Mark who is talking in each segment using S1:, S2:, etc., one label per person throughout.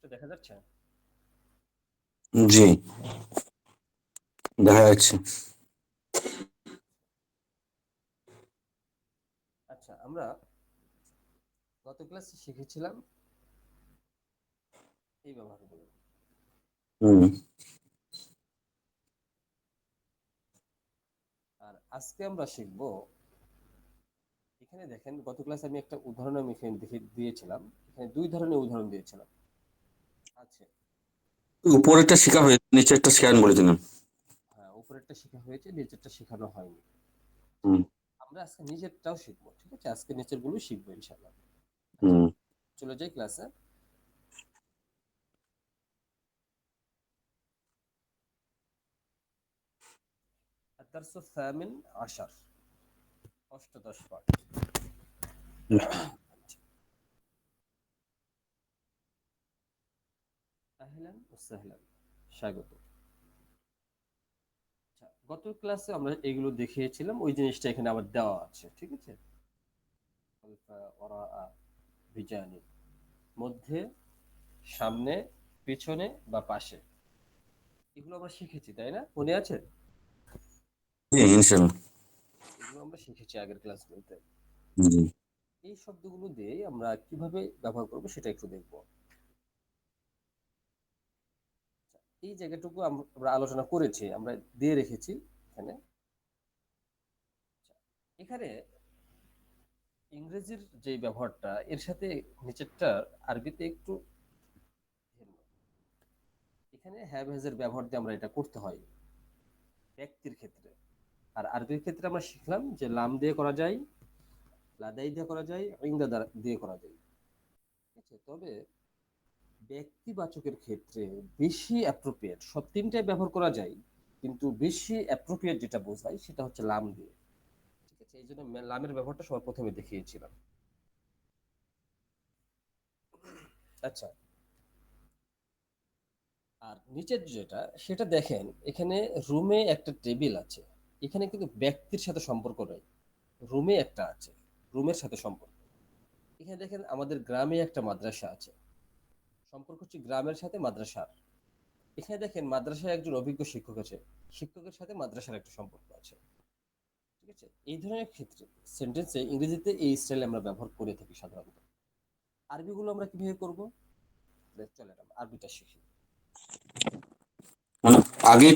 S1: স্পষ্ট দেখা যাচ্ছে?
S2: জি, দেখা যাচ্ছে।
S1: আচ্ছা, আমরা গত ক্লাসে শিখেছিলাম এই ব্যবহারগুলো।
S2: হুম
S1: আর আজকে আমরা শিখব, এখানে দেখেন গত ক্লাসে আমি একটা উদাহরণ আমি এখানে দেখে দিয়েছিলাম। এখানে দুই ধরনের উদাহরণ দিয়েছিলাম। আচ্ছা,
S2: উপরেরটা শেখা হয়েছে, নিচেরটা শেখান বলেছিলেন।
S1: হ্যাঁ, উপরেরটা শেখা হয়েছে, নিচেরটা শেখানো হয়নি।
S2: হুম
S1: আমরা আজকে নিচেরটাও শিখবো, ঠিক আছে? আজকে নিচের গুলো শিখবো ইনশাআল্লাহ। আচ্ছা,
S2: হুম
S1: চলে যাই ক্লাসে। الدرس الثامن عشر، অষ্টাদশ পাঠ। আহলান ওয়া সাহলান, স্বাগত। আচ্ছা, গত ক্লাসে আমরা এগুলো দেখিয়েছিলাম, ওই জিনিসটা এখানে আবার দেওয়া আছে, ঠিক আছে? আলফা ওরা বিজানি, মধ্যে, সামনে, পিছনে বা পাশে, এগুলো আমরা শিখেছি, তাই না? মনে আছে?
S2: জি, ইনশাল্লাহ।
S1: এগুলো আমরা শিখেছি আগের ক্লাসগুলোতে।
S2: জি
S1: এই শব্দগুলো দিয়ে আমরা কিভাবে ব্যবহার করব সেটা একটু দেখব। এই জায়গাটুকু আমরা আলোচনা করেছি, আমরা দিয়ে রেখেছি এখানে। এখানে ইংরেজির যে ব্যবহারটা, এর সাথে নিচেরটা আরবিতে একটু ভিন্ন। এখানে হ্যাভ হ্যাজ এর ব্যবহার দিয়ে আমরা এটা করতে হয় ব্যক্তির ক্ষেত্রে। আর আরবির ক্ষেত্রে আমরা শিখলাম যে লাম দিয়ে করা যায়, লাদাই দিয়ে করা যায়, ইংদা দিয়ে করা যায়, ঠিক আছে? তবে ব্যক্তিবাচকের ক্ষেত্রে বেশি অ্যাপ্রোপ্রিয়েট, সব তিনটাই ব্যবহার করা যায়, কিন্তু বেশি অ্যাপ্রোপ্রিয়েট যেটা বোঝায় সেটা হচ্ছে লাম দিয়ে, ঠিক আছে? এই জন্য লামের ব্যবহারটা সবার প্রথমে দেখিয়েছিলাম। আচ্ছা, আর নিচের যেটা সেটা দেখেন, এখানে রুমে একটা টেবিল আছে, এখানে কিন্তু ব্যক্তির সাথে সম্পর্ক নেই, রুমে একটা আছে, রুমের সাথে সম্পর্ক। এখানে দেখেন আমাদের গ্রামে একটা মাদ্রাসা আছে, সম্পর্ক হচ্ছে গ্রামের সাথে মাদ্রাসার। এখানে দেখেন মাদ্রাসায় একজন অভিজ্ঞ শিক্ষক আছে, শিক্ষকের সাথে মাদ্রাসার একটা সম্পর্ক আছে, ঠিক আছে? এই ধরনের ক্ষেত্রে সেন্টেন্সে ইংরেজিতে এই স্টাইল আমরা ব্যবহার করে থাকি সাধারণত। আরবিগুলো আমরা কিভাবে করব? চলেন আমরা আরবিটা শিখি।
S2: মানে আগেই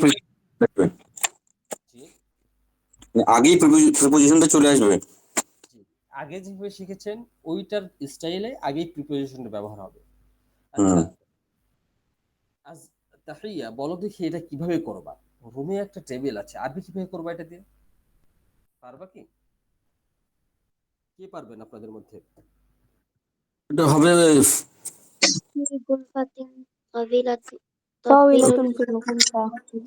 S1: জি,
S2: আগেই প্রিপোজিশনটা চলে আসবে।
S1: জি, আগে যেভাবে শিখেছেন ওইটার স্টাইলে আগেই প্রিপোজিশনটা ব্যবহার হবে।
S2: হুম
S1: আচ্ছা, আজ তাহিয়া বলো দেখি এটা কিভাবে করবা? রুমে একটা টেবিল আছে, আরবি কিভাবে করবা এটা দিয়ে? পারবা কি? কে পারবেন আপনাদের মধ্যে?
S2: এটা হবে
S3: في غرفة طويلة
S4: طاولة
S3: طويلة
S4: في الغرفة.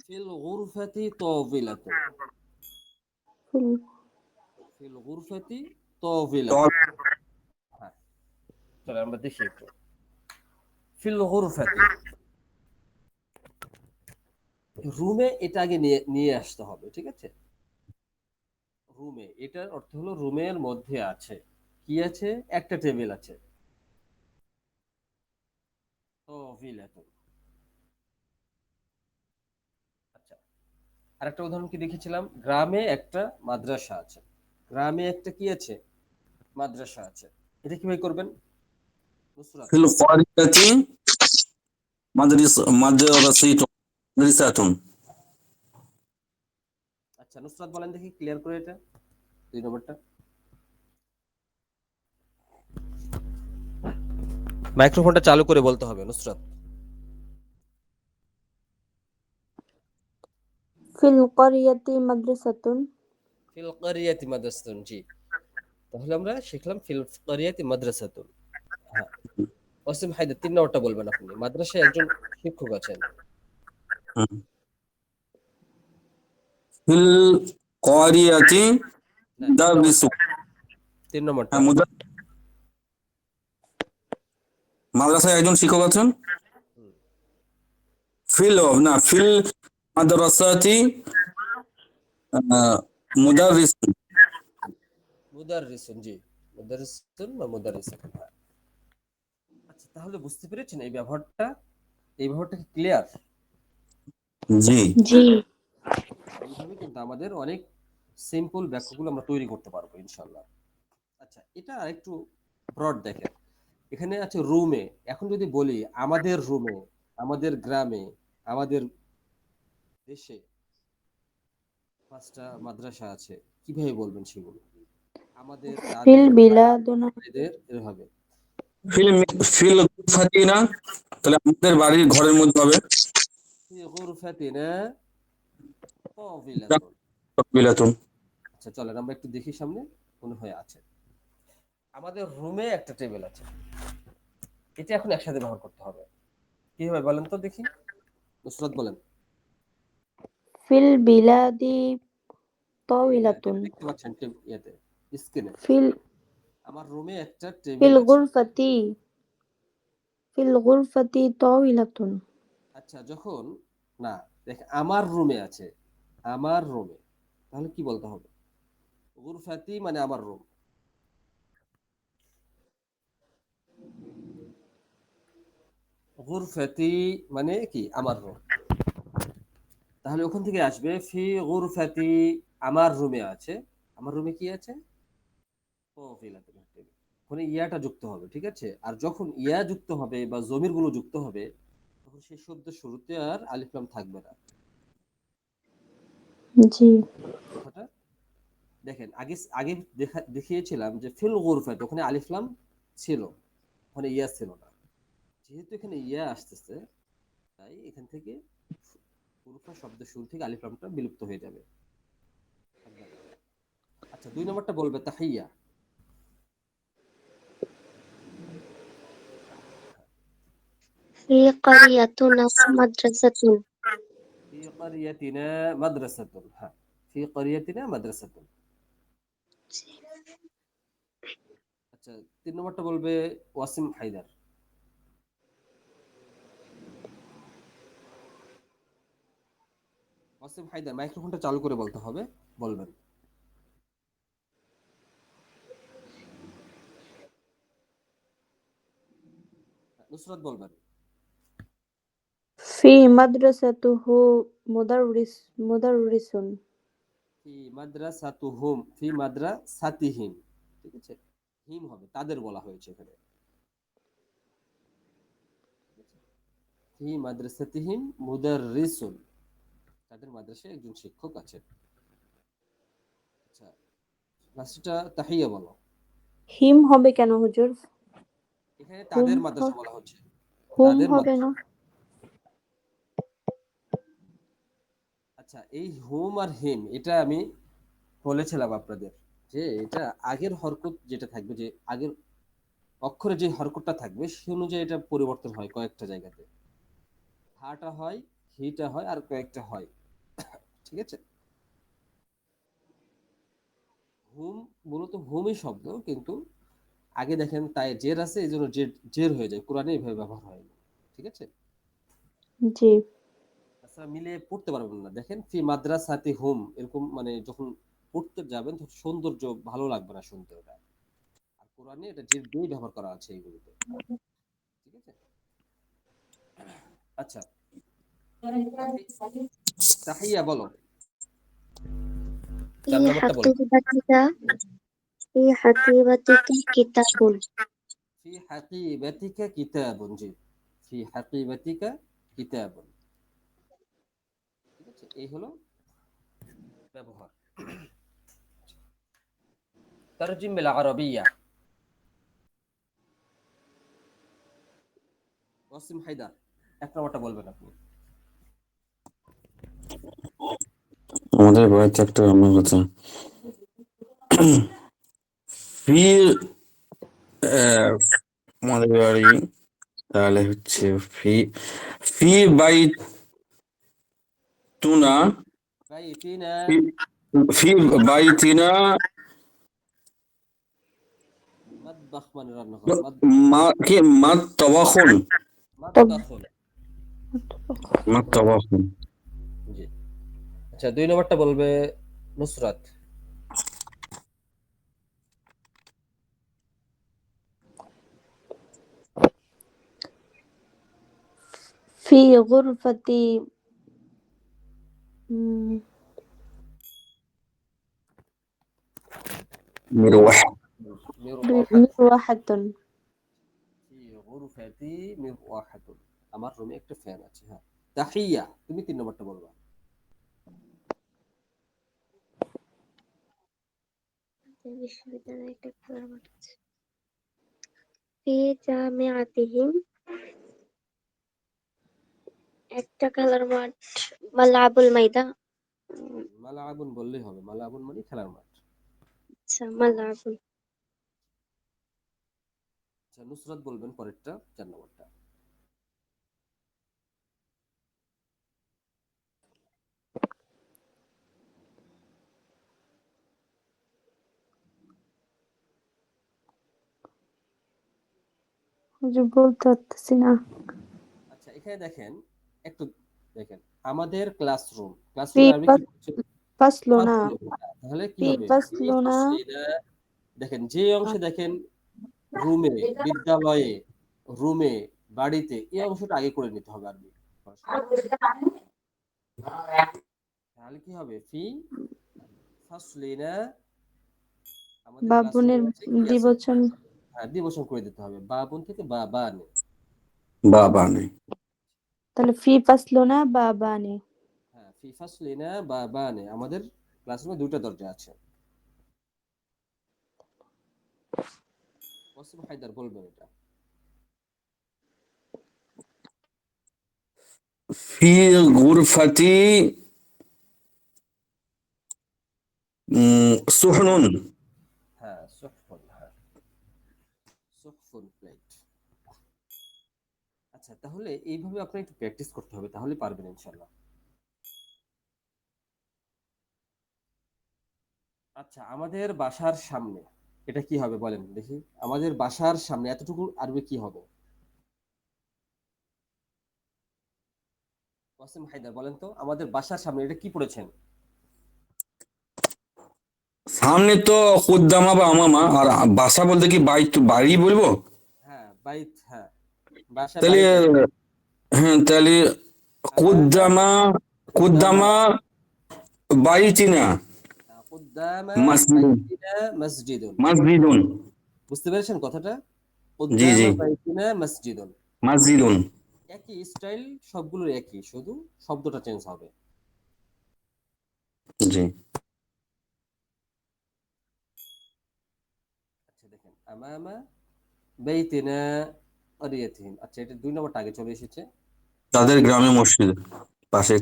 S1: ফিল গুরফাতি তাওবিলাতুন,
S4: في ال-
S1: ফিল গুরফাতি তাওবিলাতুন। হ্যাঁ, চলো আমরা দেখি একটু। ফিল গুরফাতি, রুমে এটা আগে নিয়ে নিয়ে আসতে হবে, ঠিক আছে? রুমে, এটার অর্থ হলো রুমের মধ্যে আছে। কি আছে? একটা টেবিল আছে। তাওবিলাতুন। আচ্ছা, আরেকটা উদাহরণ কি দেখেছিলাম? গ্রামে একটা মাদ্রাসা আছে, গ্রামে একটা কি আছে? মাদ্রাসা আছে। এটা কিভাবে করবেন নুসরাত?
S2: ফিল ক্বারিয়াতি মাদ্রাসাতুন।
S1: আচ্ছা, নুসরাত বলেন দেখি ক্লিয়ার করে এটা, দুই নম্বরটা। মাইক্রোফোনটা চালু করে বলতে হবে নুসরাত।
S4: في القرية مدرسة.
S1: ফিল ক্বারিয়াতি মাদ্রাসাতুন, জি। তাহলে আমরা শিখলাম ফিল ক্বারিয়াতি মাদ্রাসাতুন। হ্যাঁ, ওয়াসিম হায়দার ৩ নম্বরটা বলবেন আপনি। মাদ্রাসায় একজন শিক্ষক আছেন।
S2: ফিল ক্বারিয়াতি
S1: না, ৩
S2: মুদাররিসু।
S1: নম্বরটা, ৩ নম্বরটা।
S2: হ্যাঁ, মাদ্রাসায় একজন শিক্ষক আছেন।
S1: হুম,
S2: ফিল মাদ্রাসাতি মুদাররিসুন।
S1: মুদাররিসুন, জি। মুদাররিসুন বা মুদাররিসাতুন, হ্যাঁ। আচ্ছা, তাহলে বুঝতে পেরেছেন এই ব্যবহারটা কি ক্লিয়ার?
S2: জি।
S3: জি।
S1: এইভাবে কিন্তু আমাদের অনেক সিম্পল বাক্যগুলো আমরা তৈরি করতে পারবো ইনশাল্লাহ। আচ্ছা, এটা একটু ব্রড দেখেন। এখানে আছে রুমে। এখন যদি বলি আমাদের রুমে, আমাদের গ্রামে, আমাদের দেশে 5টা মাদ্রাসা আছে, কিভাবে বলবেন সেগুলো? আমাদের,
S4: في
S1: তাদের,
S4: بلادنا
S1: এদের, এভাবে।
S2: ফিল ফিল গুরফাতিনা, তাহলে আমাদের বাড়ির ঘরের মধ্যে হবে
S1: ফি গুরফাতিনা তাওবিলাতুন।
S2: বিলাতুন।
S1: আচ্ছা চলেন আমরা একটু দেখি সামনে, মনে হয় আছে। আমাদের রুমে একটা টেবিল আছে, এটা এখন একসাথে ব্যবহার করতে হবে। কিভাবে বলেন তো দেখি, নুসরাত বলেন।
S4: في البلاد
S1: এই যে
S4: طاولة
S1: দেখতে পাচ্ছেন ইয়েতে, স্ক্রিনে,
S4: في
S1: আমার রুমে একটা
S4: في
S1: টেবিল আছে।
S4: الغرفة في الغرفة طاولة
S1: আচ্ছা যখন, না, দেখ আমার রুমে আছে, আমার রুমে, তাহলে কি বলতে হবে? গুরফাতি মানে আমার রুম, গুরফাতি মানে কি আমার রুম। তাহলে ওখান থেকে আসবে ফি গুরফাতি, আমার রুমে আছে। আমার রুমে কি আছে? তাওবিলাতুন, টেবিল। ওখানে ইয়াটা যুক্ত হবে, ঠিক আছে? আর যখন ইয়া যুক্ত হবে বা জমির গুলো যুক্ত হবে, তখন সেই শব্দের শুরুতে আর আলিফ লাম থাকবে না।
S4: জি
S1: কথাটা দেখেন, আগে আগে দেখিয়েছিলাম যে ফিল গুরফাত ওখানে আলিফ লাম ছিল, ওখানে ইয়া ছিল না। যেহেতু এখানে ইয়া আসতেছে, তাই এখান থেকে গুরফা শব্দের শুরু থেকে আলিফ লামটা বিলুপ্ত হয়ে যাবে, থাকবে না। আচ্ছা 2 নম্বরটা বলবে তাহিয়া।
S3: في قريتنا مدرسة.
S1: ফি ক্বরিয়াতিনা মাদ্রাসাতুন, হ্যাঁ, ফি ক্বরিয়াতিনা মাদ্রাসাতুন। আচ্ছা 3 নম্বরটা বলবে ওয়াসিম হায়দার। ওয়াসিম হায়দার, মাইক্রোফোনটা চালু করে বলতে হবে, বলবেন। নুসরাত বলবেন।
S4: في مدرسته مدرس
S1: ফি মাদ্রাসাতুহুম, ফি মাদ্রাসাতিহিম, ঠিক আছে? হিম হবে, তাদের বলা হয়েছে এখানে, ঠিক আছে? ফি মাদ্রাসাতিহিম মুদাররিসুন, তাদের মাদ্রাসায় একজন শিক্ষক আছেন। আচ্ছা লাস্টটা তাহিয়া বলো।
S4: হিম হবে কেন হুজুর?
S1: এখানে
S4: হুম
S1: তাদের মাদ্রাসা বলা হচ্ছে,
S4: হুম
S1: তাদের
S4: হবে
S1: মাদ্রাসা।
S4: না?
S1: আচ্ছা এই হুম আর হিম, এটা আমি বলেছিলাম আপনাদের যে এটা আগের হরকত যেটা থাকবে, যে আগের অক্ষরে যে হরকতটা থাকবে সে অনুযায়ী এটা পরিবর্তন হয় কয়েকটা জায়গাতে। হাটা হয়, হিটা হয়, আর কয়েকটা হয়, ঠিক আছে? হুম মূলত হুমই শব্দ, কিন্তু আগে দেখেন তাই জের আছে, এই জন্য জের জের হয়ে যায়, কোরআনে এইভাবে ব্যবহার হয় না, ঠিক আছে?
S4: জি
S1: তাছাড়া মিলে পড়তে পারবেন না। দেখেন ফি মাদ্রাসাতি হুম, এরকম মানে যখন পড়তে যাবেন তখন সৌন্দর্য ভালো লাগবে না শুনতে ওটা। আর কোরআনে এটা জের দিয়েই ব্যবহার করা আছে এইগুলোতে, ঠিক আছে? আচ্ছা তাহি- তাহিয়া বলো,
S3: في
S1: 4 নম্বরটা বলো।
S3: حقيبتك في حقيبتك كتاب.
S1: ফি হাকিবাতিকা কিতাবুন, জি, ফি হাকিবাতিকা কিতাবুন, ঠিক আছে? এই হলো ব্যবহার। তারজিম বিল আরাবিয়া। ওয়াসিম হায়দার 1 নম্বরটা বলবেন আপনি।
S2: আমাদের বাড়িতে একটা রান্নার কথা। ফি আমাদের বাড়ি, তাহলে হচ্ছে ফি ফি বাইতুনা,
S1: বাইতিনা,
S2: ফি ফি বাইতিনা
S1: মাতবাখ মানে রান্নাঘর,
S2: মা কি মাত তবাখুন,
S4: তব
S1: মাতবাখুন,
S2: মাত তবাখুন।
S1: জি। আচ্ছা 2 নম্বরটা বলবে নুসরাত।
S4: في غرفة مم،
S2: مروحة
S4: مروحة
S1: ফি গুরফাতি মিরওয়াহাতুন। আমার রুমে একটা ফ্যান আছে। হ্যাঁ, তাহিয়া, তুমি 3 নম্বরটা বলবা।
S3: বিশ্ববিদ্যালয়ে একটা খেলার মাঠ আছে। ফি জামিআতিহিম একটা খেলার মাঠ। মালাবুল মাইদা।
S1: মালাবুন বললেই হবে, মালাবুন মানে খেলার মাঠ।
S3: আচ্ছা, মালাবুল।
S1: আচ্ছা, নুসরাত বলবেন পরেরটা, 4 নম্বরটা।
S4: হুজুর বলতে পারতেছি না।
S1: আচ্ছা, এখানে দেখেন, একটু দেখেন, আমাদের ক্লাসরুম,
S4: في
S1: ক্লাসরুমে আরবি কি বলছে?
S4: فصلنا
S1: ফাসলুন। তাহলে কি
S4: في
S1: হবে? ফি
S4: فصلنا
S1: ফাসলিনা। দেখেন, যে অংশে দেখেন রুমে, বিদ্যালয়ে, রুমে, বাড়িতে, এই অংশটা আগে করে নিতে হবে আরবি পড়াশোনা। তাহলে কি হবে? ফি ফাসলিনা। আমাদের ক্লাসরুমে
S4: বাবুনের
S1: আছে কি আছে?
S4: দ্বিবচন
S1: হ্যাঁ, দ্বিবচন করে দিতে হবে। বাবুন থেকে বা বা নে।
S2: বাবা নেই।
S4: তাহলে ফি ফাসলুনা বাবানে।
S1: হ্যাঁ, ফি ফাসলিনা বা বা নে। আমাদের ক্লাসরুমে 2টা দরজা আছে। ওয়াসিম হায়দার বলবেন এটা।
S2: في غرفتي صحن।
S1: হ্যাঁ, সুহফুন। হ্যাঁ, সুহফুন প্লেট। আচ্ছা, তাহলে এইভাবে আপনার একটু প্র্যাকটিস করতে হবে, তাহলে পারবেন ইনশাআল্লাহ। আচ্ছা, আমাদের বাসার সামনে, এটা কি হবে বলেন দেখি? আমাদের বাসার সামনে এতটুকু আরবি কি হবে? ওয়াসিম হায়দার বলেন তো, আমাদের বাসার সামনে এটা কি পড়েছেন?
S2: সামনে তো কুদ্দামা বা আমামা, আর বাসা বলতে কি বাড়ি বলবো?
S1: হ্যাঁ, বাইত। হ্যাঁ, বাসা
S2: তাহলে
S1: বাড়িটা কি?
S2: হ্যাঁ, তাহলে
S1: আমামা,
S2: কুদ্দামা,
S1: কুদ্দামা,
S2: কুদ্দামা বাইতিনা
S1: কুদ্দামা
S2: মসজিদুন।
S1: বাইতিনা মসজিদুন।
S2: মসজিদুন।
S1: বুঝতে পেরেছেন কথাটা?
S2: জি জি,
S1: কুদ্দামা বাইতিনা মসজিদুন।
S2: মসজিদুন।
S1: একই স্টাইল, সবগুলোর একই, শুধু শব্দটা চেঞ্জ হবে।
S2: জি,
S1: আচ্ছা, দেখেন, আমামা বাইতিনা ক্বরিয়াতিহিম। আচ্ছা, এটা 2 নম্বরটা আগে চলে এসেছে।
S2: তাদের গ্রামে মসজিদ পাশে।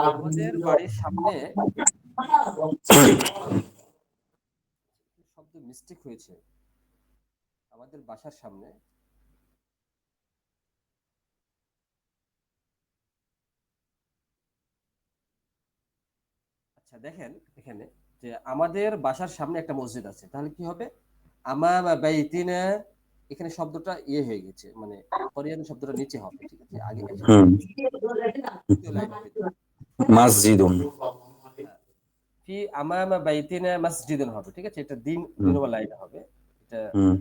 S1: আমাদের বাড়ির সামনে শব্দ মিস্টেক হয়েছে। আমাদের বাসার সামনে, আচ্ছা দেখেন এখানে, যে আমাদের বাসার সামনে একটা মসজিদ আছে, তাহলে কি হবে? আমামা বাইতিনা। এখানে শব্দটা ইয়ে হয়ে গেছে, মানে কোরিয়ান শব্দটা নিচে হবে, ঠিক আছে? আগে একসাথে
S2: হুম,
S1: দ্বিতীয় লাইনের ভিতরে।
S2: মসজিদুন।
S1: হ্যাঁ, ফি আমামা বাইতিনা মসজিদুন হবে, ঠিক আছে? এটা দিন, 2
S2: হুম
S1: নম্বর লাইনে হবে এটা।
S2: হুম,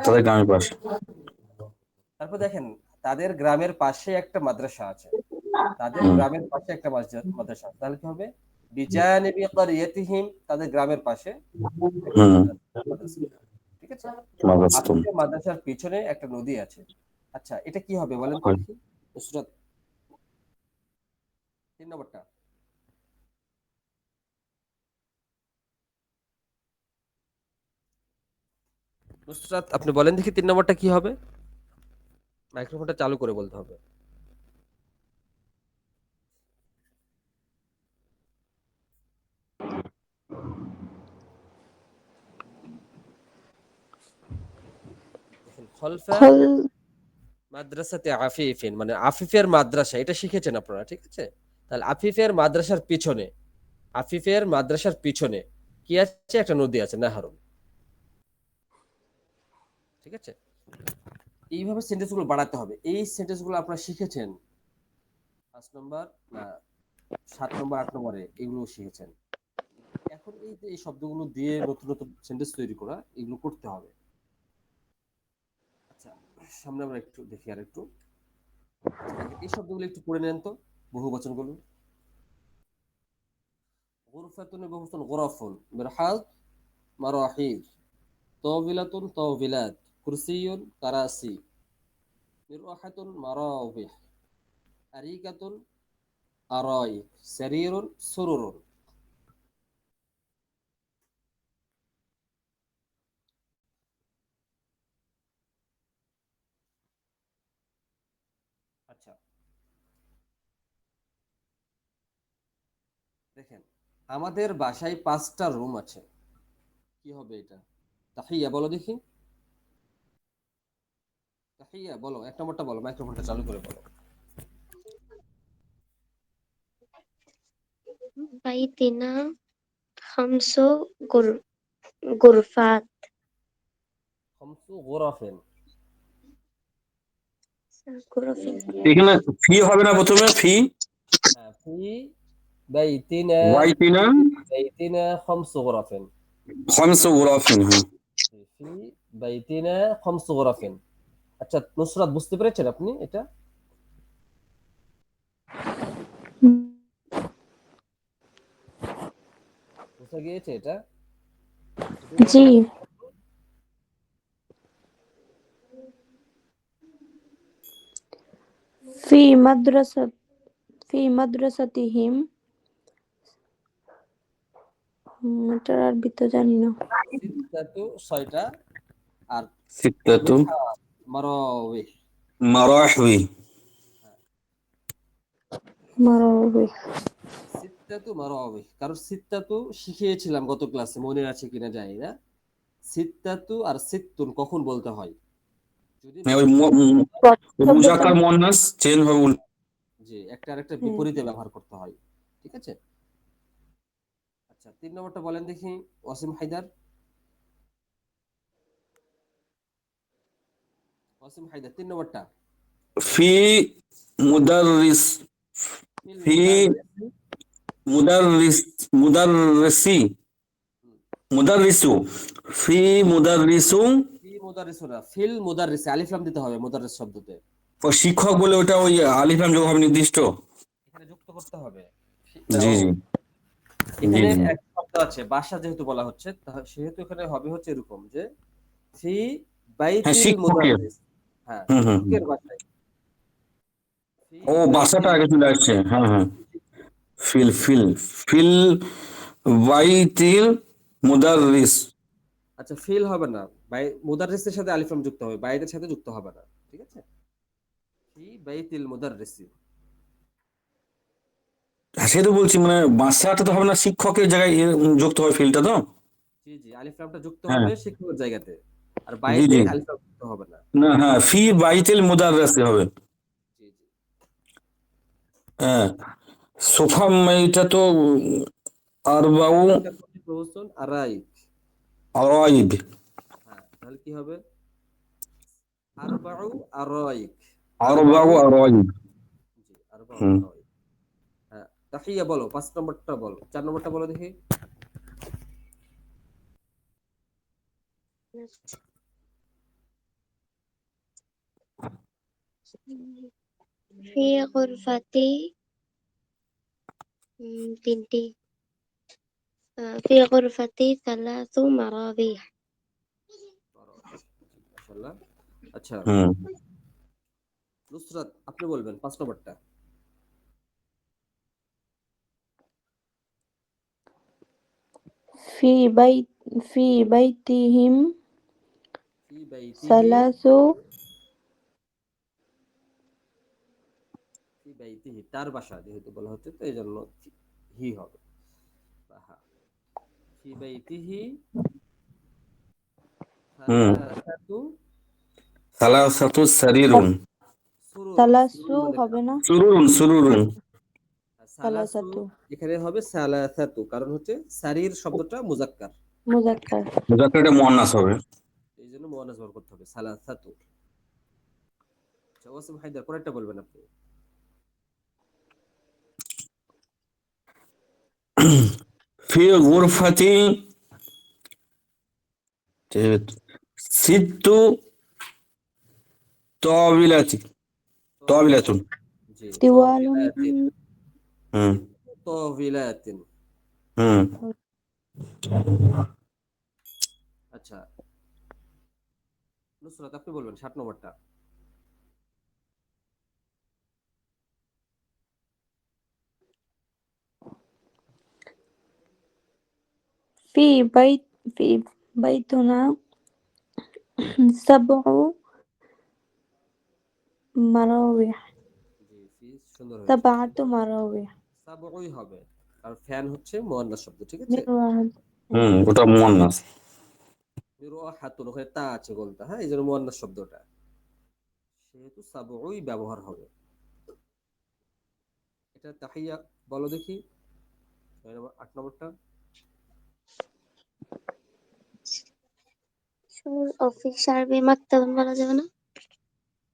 S2: তাদের গ্রামের পাশে।
S1: তারপর দেখেন, তাদের গ্রামের পাশে একটা মাদ্রাসা আছে। তাদের
S2: হুম
S1: গ্রামের পাশে একটা মাদ্রাসা আছে। তাহলে কি হবে? বিজানিবি ক্বরিয়াতিহিম, তাদের গ্রামের পাশে একটা
S2: হুম,
S1: মাদ্রাসা। ঠিক আছে?
S2: মাদ্রাসাতুন।
S1: আফিফে মাদ্রাসার পিছনে একটা নদী আছে। আচ্ছা, এটা কি হবে বলেন তো দেখি? নুসরাত, 3 নম্বরটা। নুসরাত, আপনি বলেন দেখি 3 নম্বরটা কি হবে? মাইক্রোফোনটা চালু করে বলতে হবে। দেখেন, খলফা
S4: খল
S1: মাদ্রাসাতে আফিফিন, মানে আফিফের মাদ্রাসা, এটা শিখেছেন আপনারা, ঠিক আছে? তাহলে আফিফের মাদ্রাসার পিছনে, আফিফের মাদ্রাসার পিছনে কি আছে? একটা নদী আছে, নাহারুন। ঠিক আছে? এইভাবে সেন্টেন্স গুলো বাড়াতে হবে। এই সেন্টেন্স গুলো আপনারা শিখেছেন 5 নম্বর, না 7 নম্বর, 8 নম্বরে এগুলো শিখেছেন। এখন এই যে এই শব্দগুলো দিয়ে নতুন নতুন সেন্টেন্স তৈরি করা, এগুলো করতে হবে। আচ্ছা, সামনে আমরা একটু দেখি আর একটু। আচ্ছা, দেখেন এই শব্দগুলো একটু পড়ে নেন তো, বহু বচনগুলো। গুরফাতুন বহুবচন গুরাফুন, মিরহাদ মারাহিদ, তাওবিলাতুন তাওবিলাত, কুরসিয়ুন কারাসি, মিরওয়াহাতুন মারাবিহ, আরিকাতুন আরাইক, সারিরুন সুরুরুন। আচ্ছা, দেখেন আমাদের বাসায় 5টা রুম আছে। কি হবে এটা? তাহিয়া বলো দেখি। তাহিয়া বলো, এক নম্বরটা বলো, মাইক্রোফোনটা চালু করে বলো।
S3: بيتنا 5 غرفات.
S1: খামসু গোরাফেন।
S3: غرف.
S2: এখানে ফি হবে না প্রথমে? ফি
S1: হ্যাঁ, ফি বাইতিনা,
S2: বাইতিনা
S1: বাইতিনা খামসু গোরাফেন।
S2: খামসু গুরাফিন। হ্যাঁ,
S1: ফি বাইতিনা খামসু গোরাফেন। আচ্ছা নুসরাত, বুঝতে পেরেছেন আপনি এটা? বুঝা গিয়েছে এটা? দুই
S4: জি।
S1: নম্বরটা কি?
S4: ফি মাদ্রাসা ফি মাদ্রাসাতিহিম। এটার আরবি তো জানি না।
S1: সিত্তাতু 6টা, আর
S2: সিত্তাতু
S1: মিরহাদ মারাওয়িহ।
S2: মারাহবি।
S1: হ্যাঁ,
S4: মারাবি।
S1: সিত্তাতু মারাওয়িহ, কারণ সিত্তাতু শিখিয়েছিলাম গত ক্লাসে, মনে আছে কিনা জানি না। সিত্তাতু আর সিত্তুন কখন বলতে হয়? যদি
S2: হ্যাঁ, ওই
S1: ব্যক্তির সাথে
S4: শব্দটা
S2: মুজাক্কার মুয়ান্নাস চেঞ্জ হবে
S1: যে একটা আরেকটা
S4: হ্যাঁ।
S1: বিপরীতে ব্যবহার করতে হয়। ঠিক আছে? আচ্ছা, 3 নম্বরটা বলেন দেখি, ওয়াসিম হায়দার। ওয়াসিম হায়দার 3 নম্বরটা।
S2: ফি মুদাররিস
S1: ফিল
S2: ফি
S1: মুদাররিসি।
S2: মুদাররিস মুদাররিসি
S1: হুম,
S2: মুদাররিসু ফি মুদাররিসু।
S1: ফি মুদাররিসু না, ফিল মুদাররিসি, আলিফ লাম দিতে হবে মুদাররিস শব্দতে।
S2: ও শিক্ষক বলে ওটা ওই আলিফ লাম যোগ হবে নির্দিষ্ট।
S1: এখানে যুক্ত করতে হবে।
S2: জি
S1: ও,
S2: জি জি
S1: এখানে
S2: জি।
S1: এক শব্দ আছে, বাসা যেহেতু বলা হচ্ছে, সেহেতু এখানে হবে হচ্ছে এরকম যে ফি
S2: হ্যাঁ,
S1: বাইতিল
S2: শিক্ষকের।
S1: মুদাররিস। হ্যাঁ,
S2: হুম হুম হুম।
S1: শিক্ষকের বাসায়। ফি
S2: ও, বাসাটা
S1: বাইতিল,
S2: আগে চলে আসছে। হ্যাঁ হ্যাঁ। ফিল ফিল ফিল বাইতিল মুদাররিস।
S1: আচ্ছা ফিল হবে না, মুদাররিসের সাথে আলিফ লাম যুক্ত হবে, বাইতের সাথে যুক্ত হবে না। ঠিক আছে? ফি বাইতিল মুদাররিসি।
S2: হ্যাঁ, সে তো বলছি, মানে বাসাটা তো হবে না, শিক্ষকের জায়গায় যুক্ত হবে ফিলটা তো।
S1: জি জি, আলিফ লামটা যুক্ত
S2: হ্যাঁ,
S1: হবে শিক্ষকের জায়গাতে, আর
S2: জি
S1: বাইতে
S2: জি।
S1: আলিফ লাম যুক্ত হবে না।
S2: না, হ্যাঁ, ফি বাইতিল মুদাররিসি হবে।
S1: জি জি।
S2: হ্যাঁ, সোফা এটা তো আরবাউ
S1: আরিকাতুন বহুসুন আরাইক।
S2: আরাইব।
S1: হ্যাঁ, তাহলে কি হবে? আরবাউ আরাইক।
S2: আরবাউ
S1: আরবাউ,
S2: আরাইব।
S1: জি আরবাউ
S2: হুম।
S1: আরাইক। হ্যাঁ, তাহিয়া বলো, 5 নম্বরটা বলো, 4 নম্বরটা বলো দেখি।
S3: في غرفتي 3. في غرفتي 3 مراوح.
S1: মাশাআল্লাহ। আচ্ছা,
S2: হুম।
S1: নুসরাত আপনি বলবেন 5 নম্বরটা।
S4: ফি বাই ফি বাইতিহিম
S1: ফি বাইতিহি,
S4: সালাসু।
S1: ফি বাইতিহি তার বাসা যেহেতু বলা হচ্ছে, তো এই জন্য হি হবে বা হা। ফি বাইতিহি
S2: হুম।
S1: সালাসাতু
S2: সালাসাতু সারিরুন।
S1: সুরুরুন।
S4: সালাসু
S1: সুরুরুন মানে
S4: হবে
S1: খাট।
S4: না?
S2: সুরুরুন সুরুরুন।
S1: সালাসু
S4: সালাসাতু
S1: এখানে হবে সালাসাতু, কারণ হচ্ছে সারির শব্দটা মুজাক্কার,
S4: মুজাক্কার।
S2: মুজাক্কারটা মুয়ান্নাস হবে।
S1: এই জন্য মুয়ান্নাস ব্যবহার করতে হবে সালাসাতু। আচ্ছা, ওয়াসিম হায়দার পরেরটা বলবেন আপনি।
S2: في غرفتي ست طاولات طاولة.
S1: জি,
S4: طوال
S1: طاولات
S2: হুম
S1: طاولات।
S2: হুম
S1: আচ্ছা, নুসরাত আপনি বলবেন 7 নম্বরটা।
S4: في بيتنا 7 مراوح
S1: জি, সুন্দর হয়েছে।
S4: 7 مراوح
S1: সাবউই হবে। আর ফ্যান হচ্ছে মুয়ান্নাস শব্দ, ঠিক আছে?
S4: مروحة
S2: ওটা মুয়ান্নাস।
S1: মিরওয়াহাতুন, ওখানে তা আছে গোলটা, হ্যাঁ, এই জন্য মুয়ান্নাস শব্দটা। সেহেতু সাবউই ব্যবহার হবে। এটা তাহিয়া বলো দেখি 8 নম্বরটা।
S3: অফিসার মাকতাব বলা যাবে না?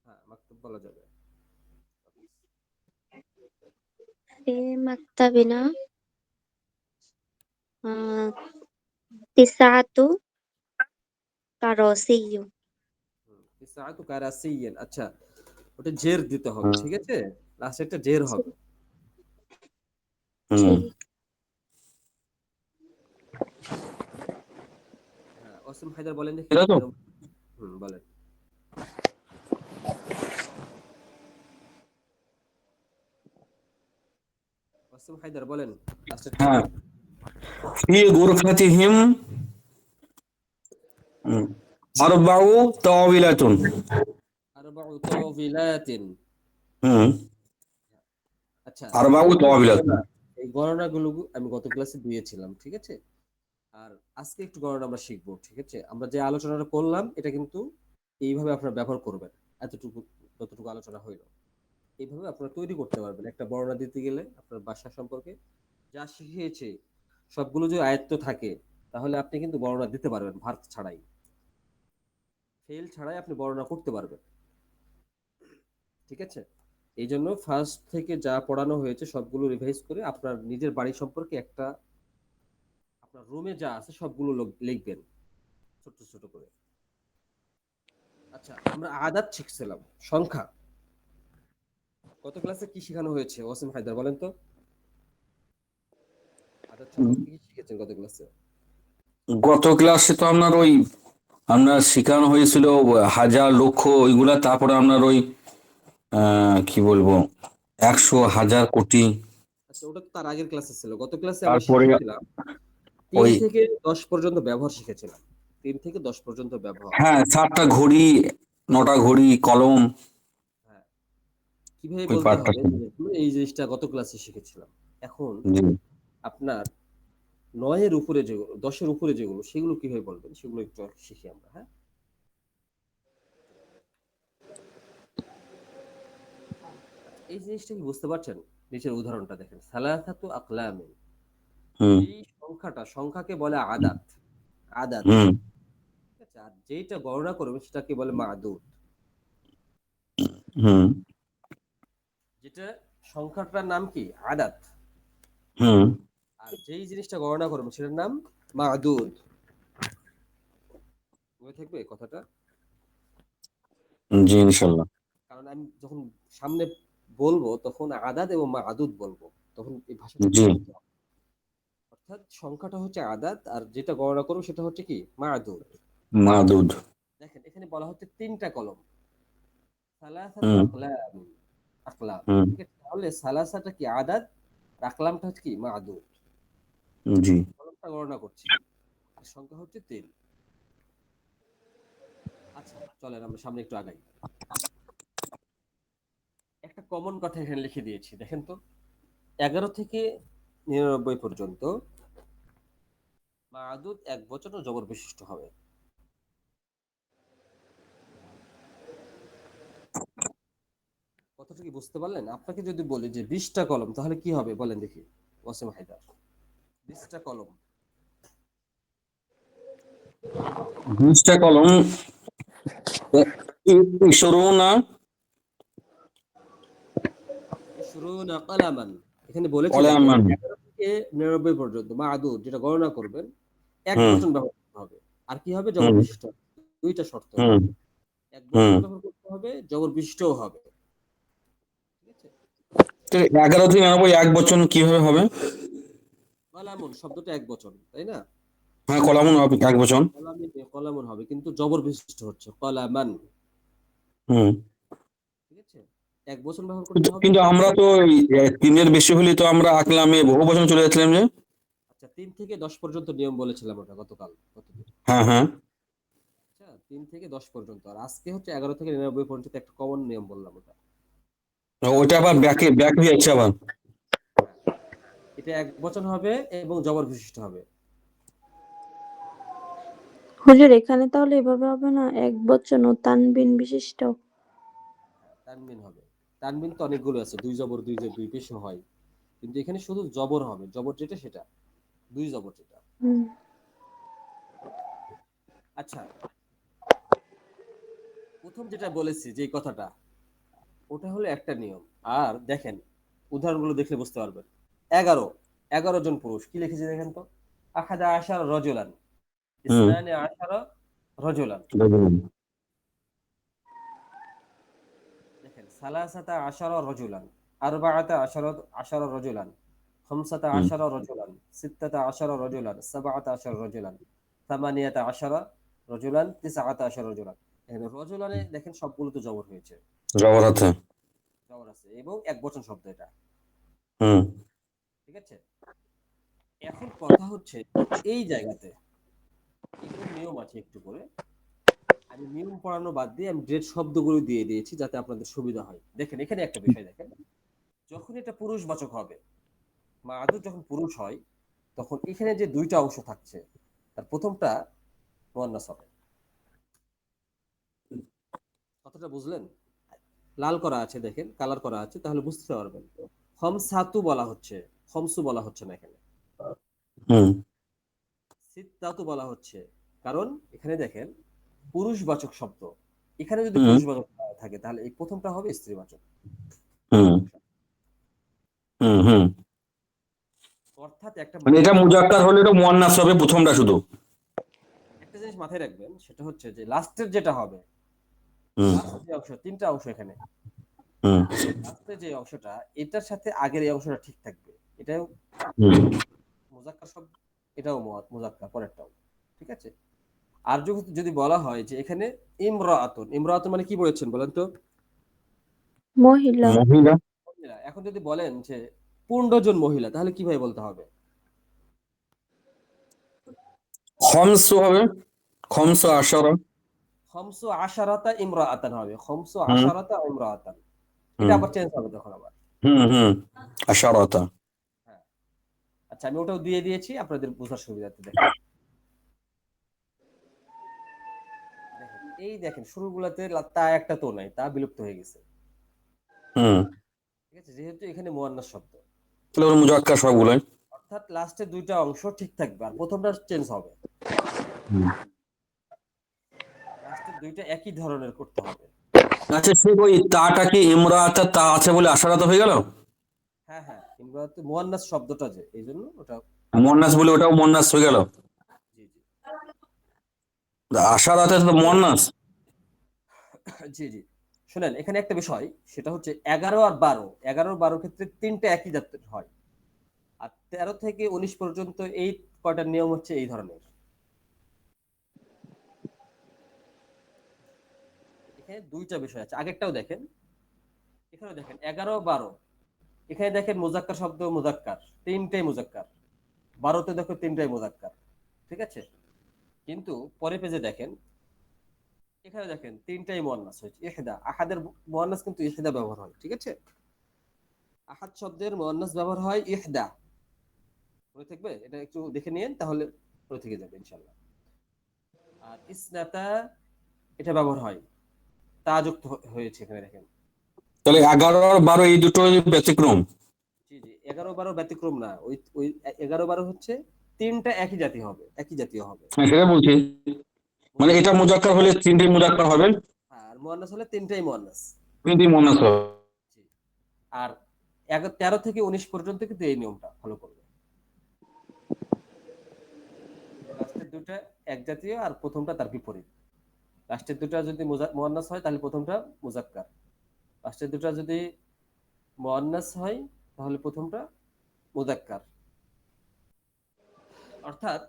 S1: হ্যাঁ, মাকতুব বলা যাবে।
S3: في مكتبنا 9 كراسي।
S1: ইসআতু কারাসিয়ান। আচ্ছা, ওটা জের দিতে হবে, ঠিক আছে? লাস্টে একটা জের হবে।
S2: হুম
S3: जी।
S1: হ্যাঁ, ওয়াসিম হায়দার বলেন দেখি
S2: এটা তো
S1: বলেন। ওয়াসিম হায়দার বলেন লাস্টেরটা।
S2: হ্যাঁ في غرفتهم أربع طاولات।
S1: আরবাউ তাওবিলাতিন।
S2: হুম
S1: আচ্ছা,
S2: أربع
S1: এই যে
S2: طاولات।
S1: গণনা, এই গণনাগুলো আমি গত ক্লাসে দিয়েছিলাম, ঠিক আছে? আর আজকে একটু গণনা আমরা শিখবো, ঠিক আছে? আমরা যে আলোচনাটা করলাম এটা কিন্তু এইভাবে আপনারা ব্যবহার করবেন। এতটুকু যতটুকু আলোচনা হইলো এইভাবে আপনারা তৈরি করতে পারবেন একটা বর্ণনা দিতে গেলে আপনার ভাষা সম্পর্কে যা শিখিয়েছে সবগুলো যদি আয়ত্ত থাকে তাহলে আপনি কিন্তু বর্ণনা দিতে পারবেন ভার্ব ছাড়াই, ফেল ছাড়াই আপনি বর্ণনা করতে পারবেন, ঠিক আছে? এই জন্য ফার্স্ট থেকে যা পড়ানো হয়েছে সবগুলো রিভাইজ করে আপনার নিজের বাড়ি সম্পর্কে একটা আপনার রুমে যা আছে সবগুলো লিখবেন ছোট ছোট করে। আচ্ছা, আমরা আদাত শিখছিলাম, সংখ্যা। গত ক্লাসে কি শেখানো হয়েছে ওয়াসিম হায়দার বলেন তো? আদাত সম্পর্কে কি শিখেছেন গত ক্লাসে?
S2: গত ক্লাসে তো আপনার ওই আপনার শেখানো হয়েছিল হাজার লক্ষ ওইগুলা, তারপরে আপনার ওই কি বলবো 100 হাজার কোটি,
S1: আচ্ছা, ওটা তো তার আগের ক্লাসে ছিল। গত ক্লাসে আমরা
S2: তারপরে
S1: শিখেছিলাম ৩
S2: ওই
S1: থেকে ১০ পর্যন্ত ব্যবহার শিখেছিলাম। ৩ থেকে 10 পর্যন্ত ব্যবহার।
S2: হ্যাঁ 7টা ঘড়ি 9টা ঘড়ি কলম
S1: হ্যাঁ, কিভাবে
S2: ওই
S1: বলতে
S2: পার্টটা
S1: হবে
S2: ছিল।
S1: জিনিসগুলো, এই জিনিসটা গত ক্লাসে শিখেছিলাম। এখন
S2: জি
S1: আপনার ৯ এর উপরে যেগুলো, ১০ এর উপরে যেগুলো সেগুলো কিভাবে বলবেন সেগুলো একটু শিখি আমরা, হ্যাঁ? আচ্ছা, এই জিনিসটা কি বুঝতে পারছেন? নিচের উদাহরণটা দেখেন। সালাসাতু আকলামিন।
S2: হুম
S1: এই সংখ্যাকে বলে আদাত। আদাত।
S2: হুম
S1: ঠিক আছে? আর যেইটা গণনা করবেন সেটাকে বলে মাদুদ।
S2: হুম
S1: যেটা সংখ্যাটার নাম কি? আদাত।
S2: হুম
S1: আর যেই জিনিসটা গণনা করবেন সেটার নাম মাদুদ। মনে থাকবে কথাটা?
S2: জি ইনশাল্লাহ।
S1: কারণ আমি যখন সামনে বলবো তখন আদাত এবং মাদুদ বলবো। তখন এই ভাষাটা
S2: জি
S1: বুঝতে হবে। অর্থাৎ সংখ্যাটা হচ্ছে আদাত আর যেটা গণনা করবো সেটা হচ্ছে কি? মাদুদ।
S2: মাদুদ।
S1: দেখেন এখানে বলা হচ্ছে ৩টা কলম। সালাসাতু
S2: হুম
S1: আকলাম। আকলাম।
S2: হুম
S1: ঠিক আছে? তাহলে সালাসাটা কি আদাত আর আকলামটা হচ্ছে কি? মাদুদ।
S2: জি
S1: কলমটা গণনা করছি। আর সংখ্যা হচ্ছে ৩। আচ্ছা, চলেন আমরা সামনে একটু আগাই। একটা কমন কথা এখানে লিখে দিয়েছি। দেখেন তো ১১ থেকে ৯৯ পর্যন্ত মাদুদ একবচন ও জবর বিশিষ্ট হবে। কথাটা কি বুঝতে পারলেন? আপনাকে যদি বলি যে ২০টা কলম তাহলে কি হবে বলেন দেখি ওয়াসিম হায়দার। ২০টা কলম।
S2: 20টা কলম 20
S1: ইশরুনা কালামান। এখানে বলেছি দেখেন
S2: কলামান।
S1: ১১ থেকে 99 পর্যন্ত মাদুদ যেটা গণনা করবেন এক
S2: হুম
S1: বচন ব্যবহার করতে হবে। আর কি হবে? জবর
S2: হুম
S1: বিশিষ্ট হবে। দুইটা শর্ত
S2: হুম
S1: এখানে। এক
S2: হুম।
S1: বচন ব্যবহার করতে হবে, জবর বিশিষ্টও হবে। ঠিক আছে?
S2: তো 11 থেকে 99 এক বচন কিভাবে হবে?
S1: কলামুন শব্দটা এক বচন, তাই না?
S2: হ্যাঁ, কলামুন হবে এক বচন।
S1: কলামুন হবে কিন্তু জবর বিশিষ্ট হচ্ছে কলামান।
S2: হুম।
S1: ঠিক আছে? এক বচন ব্যবহার করতে
S2: কিন্তু
S1: হবে
S2: কিন্তু
S1: তিন
S2: আমরা
S1: থেকে
S2: তো এই, তিনের বেশি হলে তো আমরা আকলামে বহু বচন চলে যাচ্ছিলাম যে।
S1: আচ্ছা 3 থেকে 10 পর্যন্ত নিয়ম বলেছিলাম ওটা গতদিন।
S2: হ্যাঁ হ্যাঁ।
S1: আচ্ছা 3 থেকে 10 পর্যন্ত। আর আজকে হচ্ছে 11 থেকে 99 পর্যন্ত একটা কমন নিয়ম বললাম ওটা।
S2: ওইটা আবার ব্যাক ব্যাক হয়ে যাচ্ছে আবার।
S1: হ্যাঁ, এটা এক বচন হবে এবং জবর বিশিষ্ট হবে।
S4: হুজুর এখানে তাহলে এভাবে হবে না, এক বচন ও তানবিন বিশিষ্ট?
S1: হ্যাঁ, তানবিন হবে। তানবিন তো অনেকগুলো আছে, দুই জবর দুই যে দুই পেশও হয়। কিন্তু এখানে শুধু জবর হবে, জবর যেটা সেটা, দুই জবর যেটা।
S4: হুম।
S1: আচ্ছা প্রথম যেটা বলেছি যে কথাটা, ওটা হলো একটা নিয়ম। আর দেখেন উদাহরণগুলো দেখলে বুঝতে পারবেন। 11, 11 জন পুরুষ, কি লিখেছে দেখেন তো? আহাদা আশার রজুলান,
S2: হুম।
S1: ইসনানে আশারা রজুলান। দেখেন সালাসাতা আশারা রজুলান, আরবাআতা আশারা রজুলান, খামসাতা
S2: হুম
S1: আশারা রজুলান, সিত্তাতা আশারা রজুলান, সাবআতা আশারা রজুলান, সামানিয়াতা আশারা রজুলান, তিসআতা আশারা রজুলান। এখানে রজুলানে দেখেন সবগুলো তো জবর হয়েছে,
S2: জবর আছে।
S1: জবর আছে এবং এক বচন শব্দ এটা।
S2: হুম
S1: ঠিক আছে? এখন কথা হচ্ছে এই জায়গাতে এখানে নিয়ম আছে একটু করে। আমি নিয়ম পড়ানো বাদ দিয়ে আমি ডিরেক্ট শব্দগুলো দিয়ে দিয়েছি যাতে আপনাদের সুবিধা হয়। দেখেন এখানে একটা বিষয় দেখেন, যখন এটা পুরুষবাচক হবে, মাদুদ যখন পুরুষ হয়, তখন এখানে যে দুইটা অংশ থাকছে তার প্রথমটা মুয়ান্নাস হবে। কথাটা বুঝলেন? লাল করা আছে দেখেন, কালার করা আছে, তাহলে বুঝতে পারবেন। খমসাতু বলা হচ্ছে, খমসু বলা হচ্ছে না এখানে।
S2: হুম
S1: সিত্তাতু বলা হচ্ছে, কারণ এখানে দেখেন পুরুষবাচক শব্দ। এখানে যদি
S2: হুম
S1: পুরুষবাচক থাকে তাহলে এই প্রথমটা হবে স্ত্রীবাচক।
S2: হুম হুম হুম।
S1: অর্থাৎ একটা
S2: মানে এটা মুজাক্কার হলে এটা মুয়ান্নাস হবে প্রথমটা শুধু।
S1: একটা জিনিস মাথায় রাখবেন, সেটা হচ্ছে যে লাস্টের যেটা হবে,
S2: হুম
S1: লাস্ট যে অংশ, তিনটা অংশ এখানে,
S2: হুম
S1: লাস্টের যে অংশটা এটার সাথে আগের এই অংশটা ঠিক থাকবে। এটাও
S2: হুম
S1: মুজাক্কার শব্দ, এটাও মুজাক্কার পরেরটাও। ঠিক আছে? আর যদি বলা হয় যে এখানে ইমরাআতুন, ইমরাআতুন মানে কি বলেছেন বলেন তো?
S4: মহিলা।
S2: মহিলা।
S1: মহিলা। এখন যদি বলেন যে 15 জন মহিলা, তাহলে কিভাবে বলতে হবে?
S2: খমস হবে, খমস আশারা।
S1: খমসু আশারাতা ইমরাআতান হবে, খমসু
S2: হুম
S1: আশারাতা ইমরাআতান। এটা
S2: হুম
S1: আবার চেঞ্জ হবে তখন আবার।
S2: হুম হুম। আশারাতা।
S1: হ্যাঁ। আচ্ছা আমি ওটাও দিয়ে দিয়েছি আপনাদের বোঝার সুবিধার্থে। দেখেন দেখেন এই দেখেন শুরুগুলাতে তা একটা তো নাই, তা বিলুপ্ত হয়ে গেছে।
S2: হুম।
S1: ঠিক আছে? যেহেতু এখানে মুয়ান্নাস শব্দ,
S2: তাহলে ওর মুজাক্কার সবগুলোই।
S1: অর্থাৎ লাস্টে দুইটা অংশ ঠিক থাকবে আর প্রথমটা চেঞ্জ হবে।
S2: হুম।
S1: লাস্টের দুইটা একই ধরনের করতে হবে।
S2: আচ্ছা ঠিক, ওই তাটা কি ইমরাআতা তা আছে বলে আশারাতা হয়ে গেল?
S1: হ্যাঁ হ্যাঁ, ইমরাতে মুয়ান্নাস শব্দটা যে এই জন্য ওটা।
S2: মুয়ান্নাস বলে ওটাও মুয়ান্নাস হয়ে গেল?
S1: জি জি
S2: আশারাতে তো মুয়ান্নাস।
S1: জি জি। শুনেন এখানে একটা বিষয়, সেটা হচ্ছে 11 আর 12, 11 12 ক্ষেত্রে তিনটা একই জাতের হয়। আর 13 থেকে 19 পর্যন্ত এই কয়টার নিয়ম হচ্ছে এই ধরনের। এখানে দুইটা বিষয় আছে, আগেরটাও দেখেন, এখানে দেখেন 11 12, এখানে দেখেন মুজাক্কার শব্দ মুজাক্কার, তিনটাই মুজাক্কার। 12তে দেখো তিনটাই মুজাক্কার। ঠিক আছে? কিন্তু পরে পেজে দেখেন, এখানে দেখেন তিনটাই মুয়ান্নাস হয়েছে, ইহদা। আহাদের মুয়ান্নাস কিন্তু ইহদা ব্যবহার হয়। ঠিক আছে? আহাদ শব্দের মুয়ান্নাস ব্যবহার হয় ইহদা। মনে থাকবে, এটা একটু দেখে নিয়েন তাহলে মনে থেকে যাবে ইনশাআল্লাহ। আর ইসনাতা এটা ব্যবহার হয়, তা যুক্ত হয়েছে এখানে দেখেন।
S2: তাহলে 11 আর 12 এই দুটো ব্যতিক্রম।
S1: জি জি, 11 12 ব্যতিক্রম না, ওই ওই 11 12 হচ্ছে তিনটা একই জাতি হবে, একই জাতীয় হবে।
S2: হ্যাঁ সেটা বলছি। মানে এটা
S1: মুজাক্কার হলে
S2: মুজাক্কার হলে তিনটেই মুজাক্কার হবে।
S1: আর মুয়ান্নাস হলে তিনটাই মুয়ান্নাস।
S2: তিনটেই মুয়ান্নাস হবে।
S1: জি। আর 13 থেকে 19 পর্যন্ত কিন্তু এই নিয়মটা ফলো করবে। দুটা এক জাতীয় আর প্রথমটা তার বিপরীত। লাস্টের দুটা যদি মুয়ান্নাস হয় তাহলে প্রথমটা মুজাক্কার, লাস্টের দুটা যদি মুয়ান্নাস হয় তাহলে প্রথমটা মুজাক্কার। অর্থাৎ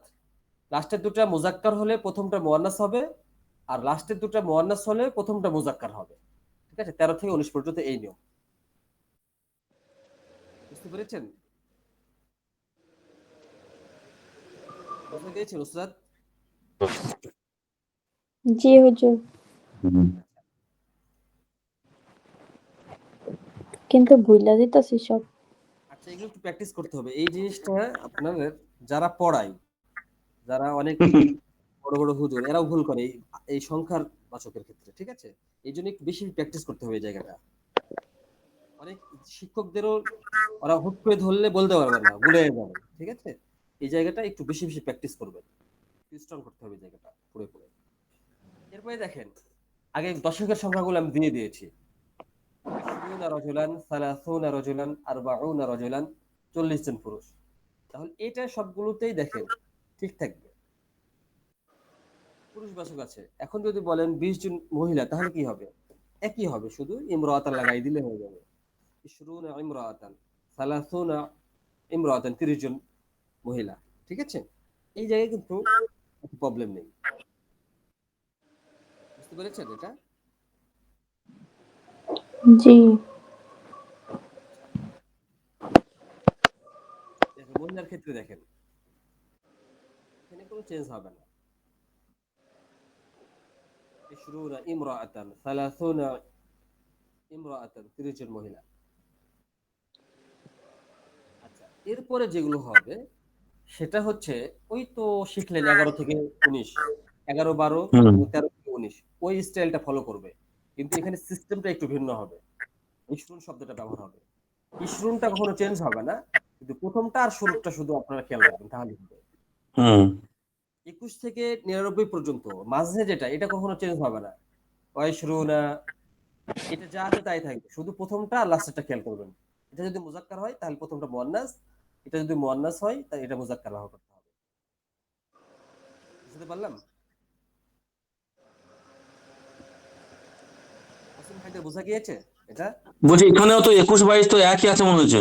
S1: লাস্টের দুটা মুজাক্কার হলে প্রথমটা মুয়ান্নাস হবে, আর লাস্টের দুটা মুয়ান্নাস হলে প্রথমটা মুজাক্কার হবে। ঠিক আছে, 13 থেকে 19 পর্যন্ত এই নিয়ম। বুঝতে পেরেছেন? বুঝতে পেরেছেন উস্তাদ?
S4: জি হুজুর,
S2: হুম।
S4: কিন্তু ভুইলা দিতাছি সব।
S1: আচ্ছা, এগুলো একটু প্র্যাকটিস করতে হবে। এই জিনিসটা আপনার যারা পড়ায়, যারা অনেক বড় বড় হুজুর, এরাও ভুল করে এই এই সংখ্যার বাচকের ক্ষেত্রে। ঠিক আছে, এই জন্য একটু বেশি প্র্যাকটিস করতে হবে এই জায়গাটা। অনেক শিক্ষকদেরও ওরা হুট করে ধরলে বলতে পারবে না, ভুলে যাবে। ঠিক আছে, এই জায়গাটা একটু বেশি বেশি প্র্যাকটিস করবেন, স্ট্রং করতে হবে এই জায়গাটা পুরো পুরো। এরপরে দেখেন, আগে দশকের সংখ্যাগুলো আমি দিয়ে দিয়েছি। 20 রাজুলান, 30 রাজুলান, 40 রাজুলান, 40 জন পুরুষ। তাহলে এটা সবগুলোতেই দেখেন ঠিক থাকবে, পুরুষ বাচক আছে। এখন যদি বলেন 20 জন মহিলা, তাহলে কি হবে? একই হবে, শুধু ইমরাতান লাগাই দিলে হয়ে যাবে। 20 ইমরাতান, 30 ইমরাতান, 30 জন মহিলা। ঠিক আছে, এই জায়গায় কিন্তু প্রবলেম নেই। বুঝতে পেরেছেন এটা?
S4: জি।
S1: দেখেন মহিলার ক্ষেত্রে দেখেন, এখানে কোনো চেঞ্জ হবে না। 20 ইমরাতান, 30 ইমরাতান, 30 জন মহিলা। আচ্ছা, এরপরে যেগুলো হবে সেটা হচ্ছে ওই তো শিখলেন 11 থেকে 19, 11, 12
S2: হুম।
S1: এবং 13 থেকে 19, ওই স্টাইলটা ফলো করবে। কিন্তু এখানে সিস্টেমটা একটু ভিন্ন হবে, ইশরুন শব্দটা ব্যবহার হবে। ইশরুনটা কখনো চেঞ্জ হবে না, কিন্তু প্রথমটা আর শুরুটা শুধু আপনারা খেয়াল রাখবেন, তাহলে হবে।
S2: হুম।
S1: 21 থেকে 99 পর্যন্ত মাঝে যেটা, এটা কখনো চেঞ্জ হবে না। ওয়াইশরুনা, এটা যা আছে তাই থাকবে, শুধু প্রথমটা আর লাস্টেরটা খেয়াল করবেন। এটা যদি মুজাক্কার হয় তাহলে প্রথমটা মুয়ান্নাস, এটা যদি মুয়ান্নাস হয় তাহলে এটা মুজাক্কার ব্যবহার করতে হবে। বুঝতে পারলাম? ওসিম ভাইদের বোঝা গিয়েছে এটা?
S2: বলছি এখানেও তো 21-22 তো একই আছে মনে হচ্ছে।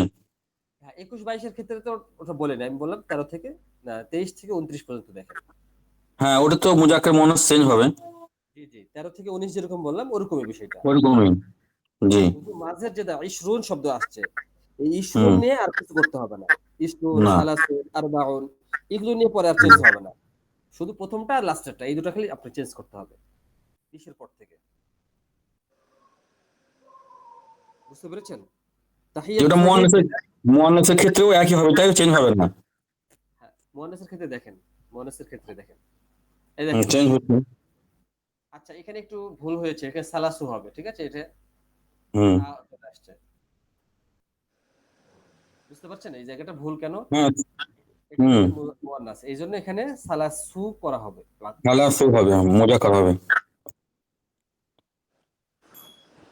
S1: হ্যাঁ, 21-22 ক্ষেত্রে তো ওটা বলেনি, আমি বললাম 13 থেকে না 23 থেকে 29 পর্যন্ত দেখেন।
S2: হ্যাঁ, ওটা তো মুজাক্কার মুয়ান্নাস চেঞ্জ হবে।
S1: জি জি, 13 থেকে 19 যেরকম বললাম ওরকমই বিষয়টা।
S2: ওরকমই। জি।
S1: শুধু মাঝের যেটা ইশরুন শব্দ আসছে, এই ইশরুন
S2: হুম।
S1: নিয়ে আর কিছু করতে হবে না। ইশরুন,
S2: না।
S1: সালাসুন, আরবাউন, এগুলো নিয়ে পরে আর চেঞ্জ হবে না। শুধু প্রথমটা আর লাস্টেরটা, এই দুটো খালি আপনি চেঞ্জ করতে হবে 20 পর থেকে। বুঝতে পেরেছেন? তাহিয়া
S2: যেটা
S1: বোঝা গিয়েছে
S2: মুয়ান্নাসের
S1: এটা?
S2: মুয়ান্নাসের ক্ষেত্রেও একই হবে, তাই চেঞ্জ হবে না।
S1: হ্যাঁ, মুয়ান্নাসের ক্ষেত্রে দেখেন, মুয়ান্নাসের ক্ষেত্রে দেখেন, এই দেখেন।
S2: চেঞ্জ হচ্ছে।
S1: আচ্ছা, এখানে একটু ভুল হয়েছে, এখানে সালাসু হবে। ঠিক আছে, এটা
S2: হুম।
S1: চলে আসছে। বুঝতে পারছেন এই জায়গাটা ভুল কেন?
S2: হ্যাঁ।
S1: এটা
S2: হুম।
S1: কিন্তু মুয়ান্নাস, এই জন্য এখানে সালাসু করা হবে।
S2: তাহলে সব হবে, মুজাক্কার হবে।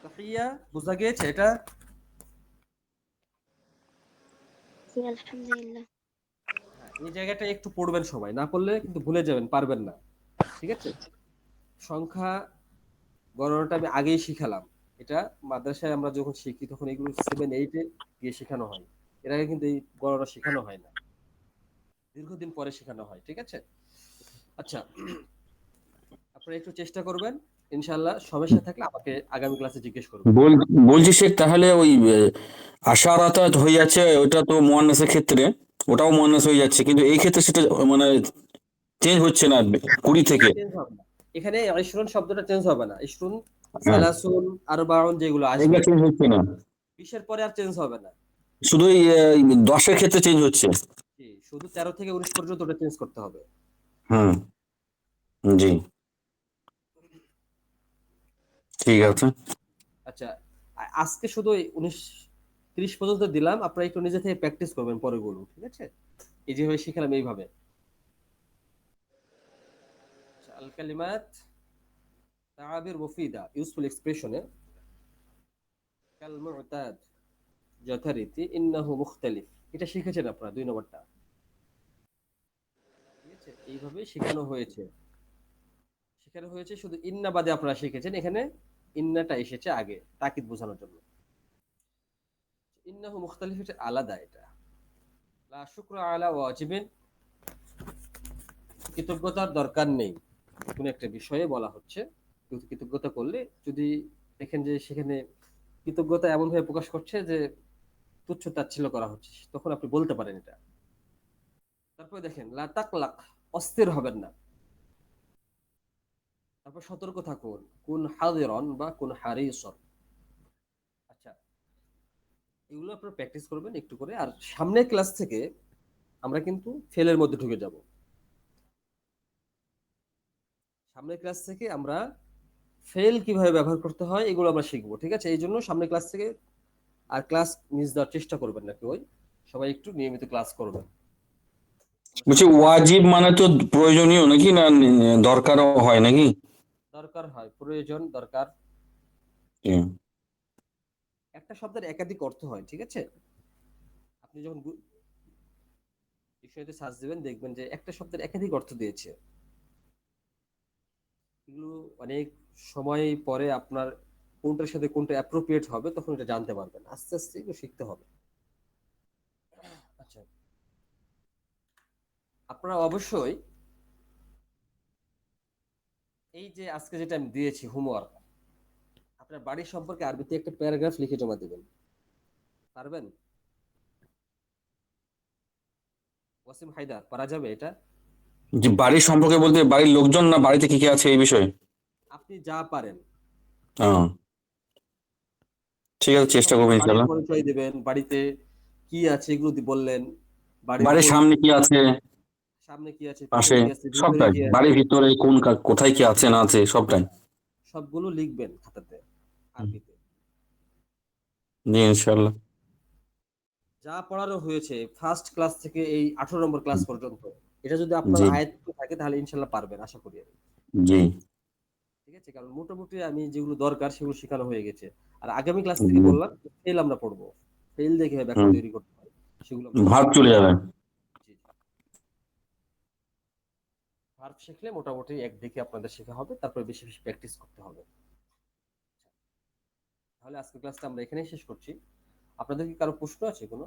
S1: তাহিয়া বোঝা গিয়েছে এটা?
S3: জি আলহামদুলিল্লাহ।
S1: হ্যাঁ, এই জায়গাটা একটু পড়বেন সবাই, না পড়লে কিন্তু ভুলে যাবেন, পারবেন না। ঠিক আছে, সংখ্যা গণনাটা আমি আগেই শিখালাম। এটা মাদ্রাসায় আমরা যখন শিখি তখন এগুলো 7-8 গিয়ে শেখানো হয়। এর আগে কিন্তু এই গণনা শেখানো হয় না, দীর্ঘদিন পরে শেখানো হয়। ঠিক আছে, আচ্ছা, আপনারা একটু চেষ্টা করবেন, ইনশাআল্লাহ সমস্যা থাকলে আমাকে আগামী ক্লাসে জিজ্ঞেস করবেন।
S2: বলছি শেখ, তাহলে ওই আশারাতা হয়ে যাচ্ছে, ওটা তো মুয়ান্নাসের ক্ষেত্রে ওটাও মুয়ান্নাস হয়ে যাচ্ছে, কিন্তু এই ক্ষেত্রে সেটা মানে চেঞ্জ হচ্ছে না 20
S1: এটা
S2: থেকে।
S1: চেঞ্জ হবে না, এখানে ইশরুন শব্দটা চেঞ্জ হবে না। ইশরুন,
S2: হ্যাঁ,
S1: সালাসুন, আরবাউন যেগুলো
S2: এগুলো
S1: আসবে
S2: চেঞ্জ হচ্ছে না,
S1: 20 পরে আর চেঞ্জ হবে না।
S2: শুধু এই 10-এর ক্ষেত্রে চেঞ্জ হচ্ছে।
S1: জি, শুধু 13 থেকে 19 পর্যন্ত ওটা চেঞ্জ করতে হবে।
S2: হুম। জি। ঠিক আছে।
S1: আচ্ছা, আজকে শুধু 19-30 পর্যন্ত দিলাম, আপনারা একটু নিজে থেকে প্র্যাকটিস করবেন পরেগুলো। ঠিক আছে, এই যেভাবে শিখালাম এইভাবে। আচ্ছা, আল কালিমাত, তাআবির মুফিদা, ইউজফুল এক্সপ্রেশনে কাল মুতাদ, যথারীতি, ইন্নাহু মুখতালিফ, এটা শিখেছেন আপনারা 2 নম্বরটা। ঠিক আছে, এইভাবে শেখানো হয়েছে। শেখানো হয়েছে শুধু ইন্না বাদে আপনারা শিখেছেন, এখানে ইন্নাটা এসেছে আগে তাকিদ বোঝানোর জন্য। ইন্নাহু মুখতালিফ, এটা আলাদা। এটা লা শুকরা আলা ওয়াজিবিন, কৃতজ্ঞতার দরকার নেই কোন একটা বিষয়ে বলা হচ্ছে। কিন্তু কৃতজ্ঞতা করলে যদি দেখেন যে সেখানে কৃতজ্ঞতা এমন ভাবে প্রকাশ করছে যে তুচ্ছ তাচ্ছিল্য করা হচ্ছে, তখন আপনি বলতে পারেন এটা। তারপরে দেখেন লা তাকলাক, অস্থির হবেন না। তারপর সতর্ক থাকুন, কুন হাযিরান বা কুন হারিসন। আচ্ছা, এগুলো আপনারা প্র্যাকটিস করবেন একটু করে। আর সামনের ক্লাস থেকে আমরা কিন্তু ফেলের মধ্যে ঢুকে যাব। সামনের ক্লাস থেকে আমরা ফেল কিভাবে ব্যবহার করতে হয় এগুলো আমরা শিখবো, ঠিক আছে? এই জন্য সামনের ক্লাস থেকে আর ক্লাস মিস দেওয়ার চেষ্টা করবেন না কেউ। সবাই একটু নিয়মিত ক্লাস করবেন।
S2: বলছি ওয়াজিব মানে তো প্রয়োজনীয় নাকি, না দরকারও হয় নাকি?
S1: দরকার হয়, প্রয়োজন, দরকার।
S2: হুম।
S1: একটা শব্দের একাধিক অর্থ হয়, ঠিক আছে? আপনি যখন ডিকশনারিতে সার্চ দিবেন দেখবেন যে একটা শব্দের একাধিক অর্থ দিয়েছে। এগুলো অনেক সময় পরে আপনার কোনটার সাথে কোনটা অ্যাপ্রোপ্রিয়েট হবে তখন এটা জানতে পারবেন। আস্তে আস্তে এগুলো শিখতে হবে। আচ্ছা, আপনারা অবশ্যই এই যে আজকে যেটা আমি দিয়েছি হোমওয়ার্ক, আপনার বাড়ি সম্পর্কে আরবিতে একটা প্যারাগ্রাফ লিখে জমা দিবেন। পারবেন? ওয়াসিম হায়দার, পারা যাবে এটা?
S2: যে বাড়ির সম্পর্কে বলতে বাড়ির লোকজন না বাড়িতে কি কি আছে এই বিষয়ে?
S1: আপনি যা পারেন।
S2: হ্যাঁ, ঠিক আছে, চেষ্টা করবো
S1: বাড়ির
S2: ইনশাল্লাহ।
S1: পরিচয় দিবেন, বাড়িতে কি আছে এগুলো বললেন, বাড়ির
S2: বাড়ির সামনে কি আছে,
S1: সামনে কি আছে,
S2: পাশে,
S1: পিছনে কি আছে, ভিতরে
S2: সবটাই,
S1: কি আছে,
S2: বাড়ির ভিতরে কোন কোথায় কি আছে না আছে সবটাই।
S1: সবগুলো লিখবেন খাতাতে
S2: হুম,
S1: আরবিতে।
S2: জি ইনশাল্লাহ।
S1: যা পড়ানো হয়েছে ফার্স্ট ক্লাস থেকে এই 18 নম্বর ক্লাস পর্যন্ত, এটা যদি আপনার
S2: জি।
S1: আয়ত্ত থাকে তাহলে ইনশাল্লাহ পারবেন, আশা করি আমি।
S2: জি।
S1: ঠিক আছে, কারণ মোটামুটি আমি যেগুলো দরকার সেগুলো শেখানো হয়ে গেছে। আর আগামী ক্লাস থেকে
S2: জি।
S1: বললাম ফেল আমরা পড়বো, ফেল দেখে ব্যাখ্যা
S2: হুম।
S1: তৈরি করতে হয়, সেগুলো আমরা
S2: ভাত
S1: শিখবো।
S2: চলে যাবে।
S1: জি, জি। ভার্ব শিখলে মোটামুটি একদিকে আপনাদের শেখা হবে, তারপরে বেশি বেশি প্র্যাকটিস করতে হবে। তাহলে আজকের ক্লাসটা আমরা এখানেই শেষ করছি। আপনাদের কি কারো প্রশ্ন আছে কোনো?